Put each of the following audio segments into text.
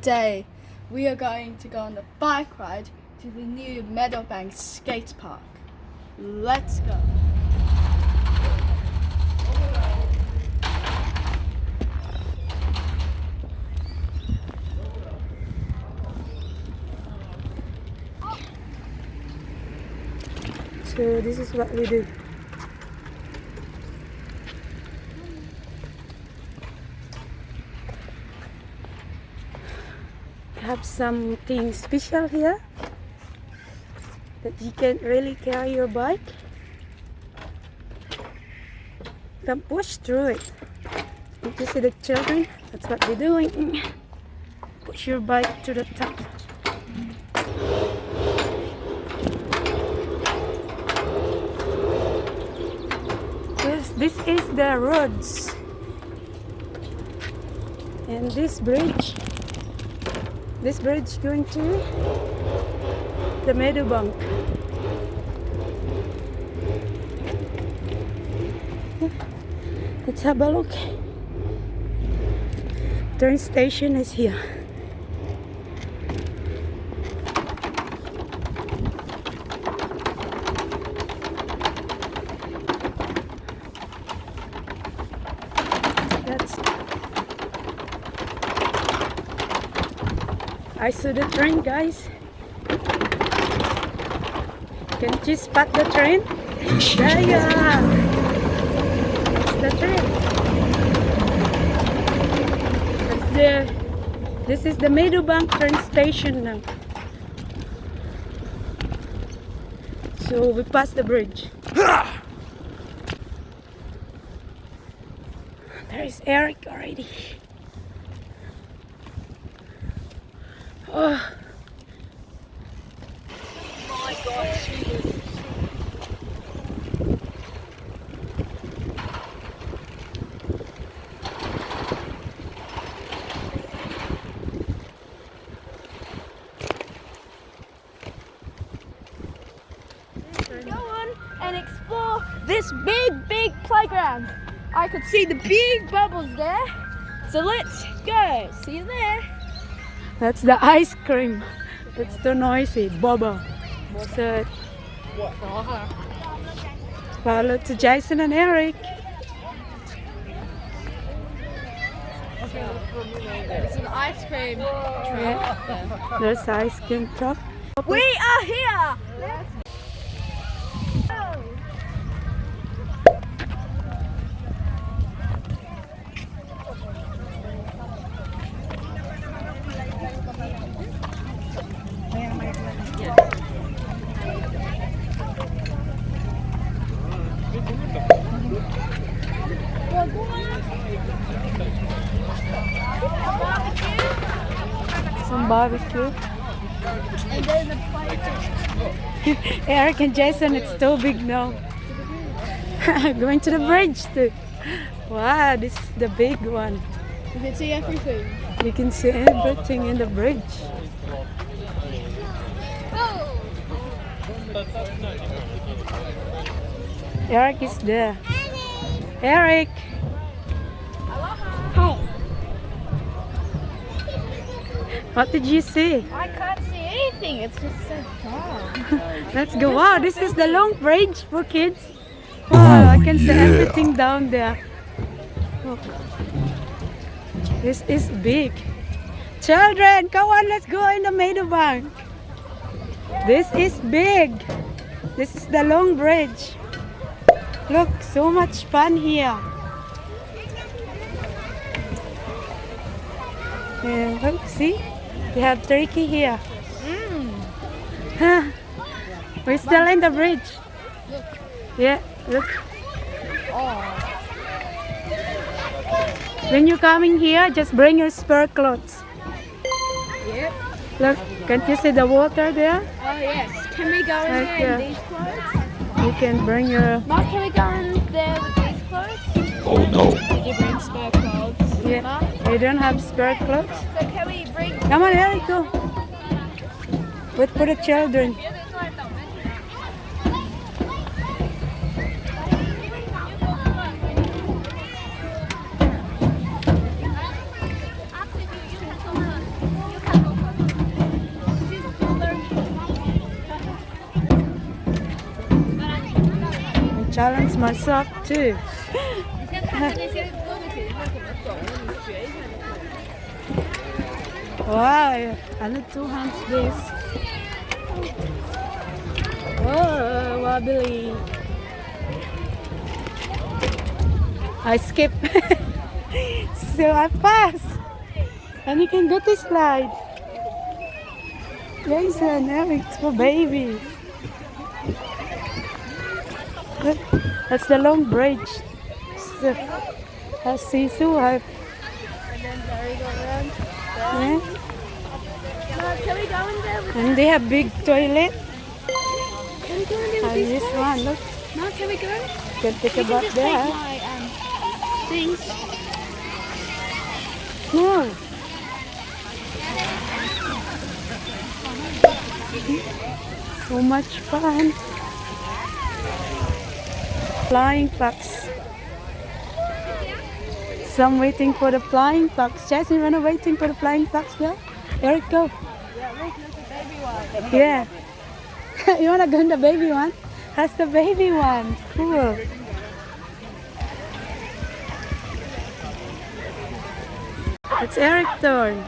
today we are going to go on the bike ride to the new Meadowbank skate park. Let's go. So this is what we do. Have something special here that you can really carry your bike. You can push through it. You see the children? That's what they're doing. Push your bike to the top. This is the roads, and this bridge going to the Meadowbank. Let's have a look. Train station is here. I saw the train, guys. Can you spot the train? There you are. That's the train. This is the Meadowbank train station now. So we passed the bridge. There is Eric already. Oh my gosh. Go on and explore this big playground. I could see the big bubbles there. So let's go. See you there. That's the ice cream. It's too noisy. Boba. So, follow to Jason and Eric. There's an ice cream truck. Yeah. There's ice cream truck. We are here. Some barbecue. And then the playground. Eric and Jason, it's too big now. Going to the bridge too. Wow, this is the big one. You can see everything. You can see everything in the bridge. Oh. Eric is there. Eric! Hi. What did you see? I can't see anything. It's just so far. Let's go. Wow, this is the long bridge for kids. Wow, I can see everything down there. Oh. This is big. Children, come on, let's go in the Meadowbank. This is big. This is the long bridge. Look, so much fun here. And look, see? We have turkey here. We're still in the bridge. Look. Yeah, look. Oh. When you're coming here, just bring your spare clothes. Yep. Look, can't you see the water there? Oh yes. Can we go in Right there in there. these clothes? You can bring your... Mark, can we go in there with these clothes? Oh no. Did you bring spare clothes? Yeah, Mark? you don't have spare clothes? So can we bring... Come on, Eric, go. Wait for the children. challenge myself too. Wow, I need 2 hands this. Oh, wobbly. I skip. So I pass. And you can go to slide. Jason, it's for babies. Look, that's the long bridge. So, I see so I. And then there we go around. Yeah. Mom, can we go in there with And they have big toilet. Can we go in there with And these this guys? one, look, Mom, can we go? can take a We can bath just take there. my things. No. So much fun. Flying fox. Some waiting for the flying fox. Jasmine, wanna waiting for the flying fox there? Eric, go. Yeah, look, there's a baby one. Yeah. You wanna go in the baby one? That's the baby one. Cool. It's Eric's turn.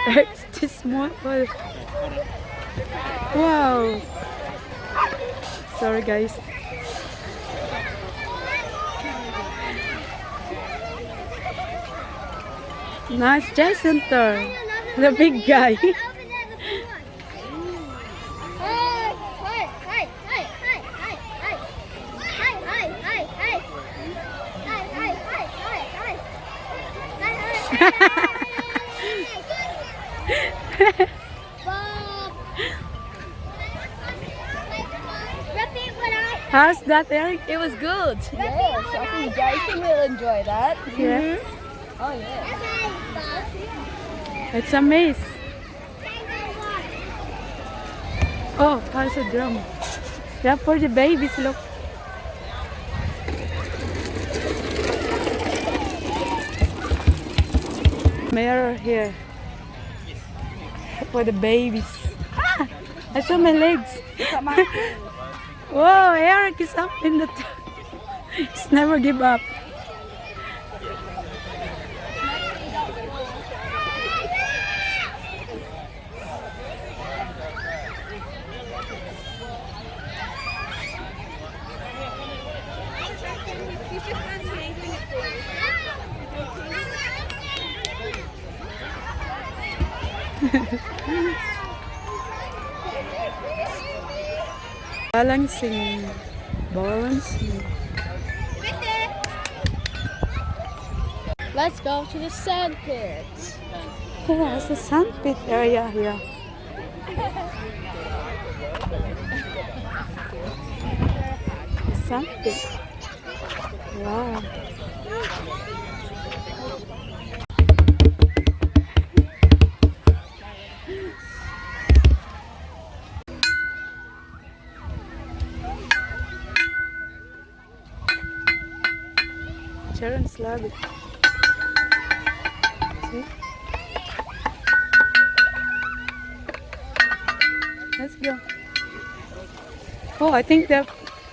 Eric's too small for. Wow. Sorry, guys. Nice Jason turn. The big guy. How's that, Eric? It was good. Yes, I think Jason will enjoy that. Yeah. Oh, yeah. It's a maze. Oh, how's a drum? Yeah, for the babies, look. Mirror here. For the babies. Ah, I saw my legs. Whoa, Eric is up in the He's never give up. Balancing. Let's go to the sand pit. Yeah, it's a sandpit area here. The sandpit. Wow. Sharon's love it. See? Let's go. Oh, I think the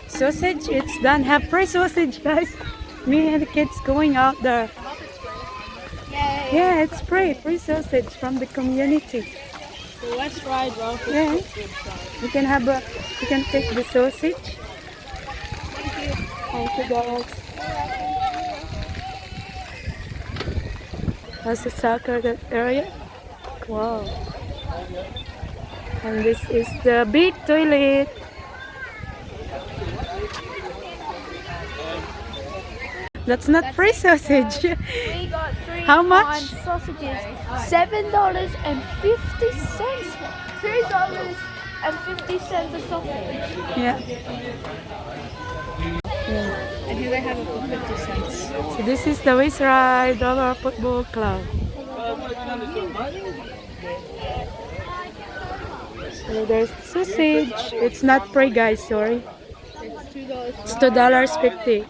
sausage, it's done. Have free sausage, guys. Me and the kids going out there. Yay. Yeah, it's free. Free sausage from the community. The West Ryde Road. Yeah. You can have a, you can take the sausage. Thank you, guys. That's the soccer area. Wow. And this is the big toilet. That's not free sausage. We got 3 How much? fine sausages. $7.50. $3.50 a sausage. Yeah. And here they have it for 50 cents. So this is the West Ryde Roller Football Club. So there's sausage. It's not free, guys. Sorry. It's $2. It's $2.50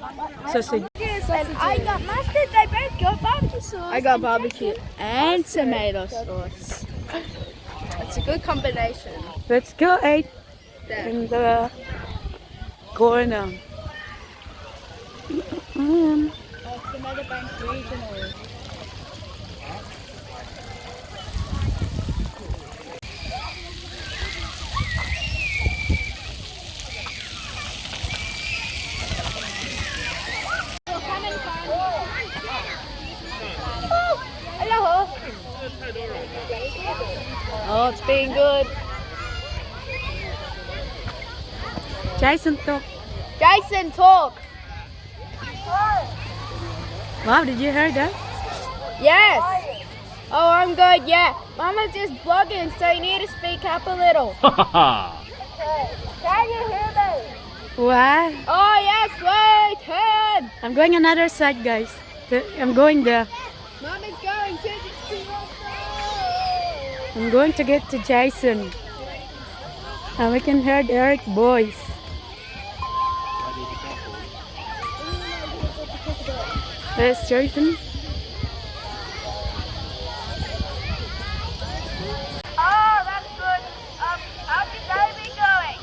sausage. And I got mustard. They both got barbecue sauce. I got barbecue and tomato sauce. It's a good combination. Let's go, 8. in the corner. Mm. Oh, it's the Meadowbank Regional. Hello. Oh, it's being good. Jason talk. Jason, talk. Wow, did you hear that? Yes. Oh, I'm good. Yeah. Mama's just vlogging, so you need to speak up a little. Can you hear me? What? Oh, yes. Wait. Turn. I'm going another side, guys. I'm going there. Mama's going to the I'm going to get to Jason. And we can hear Eric's voice. There's Jason. Oh, that's good. How's your day been going?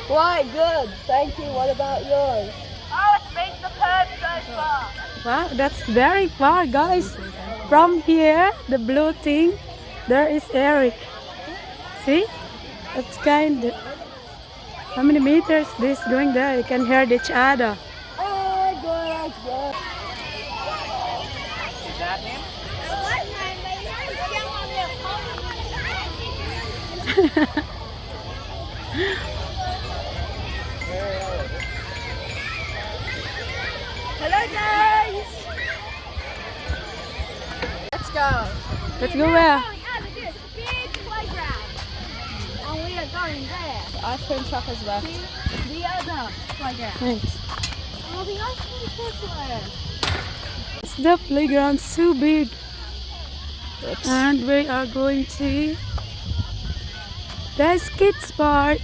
Why, good. Thank you. What about yours? Oh, it's been superb so far. Wow, that's very far, guys. From here, the blue thing, there is Eric. See? That's kind of... How many meters this going there? You can hear each other. Oh, good, good. Is that him? Hello, guys. Let's go. Let's go where? This big playground. And we are going there. The ice cream truck is left. The other playground. Thanks. Oh, the ice cream truck is The playground so big. Oops. And we are going to the kids part.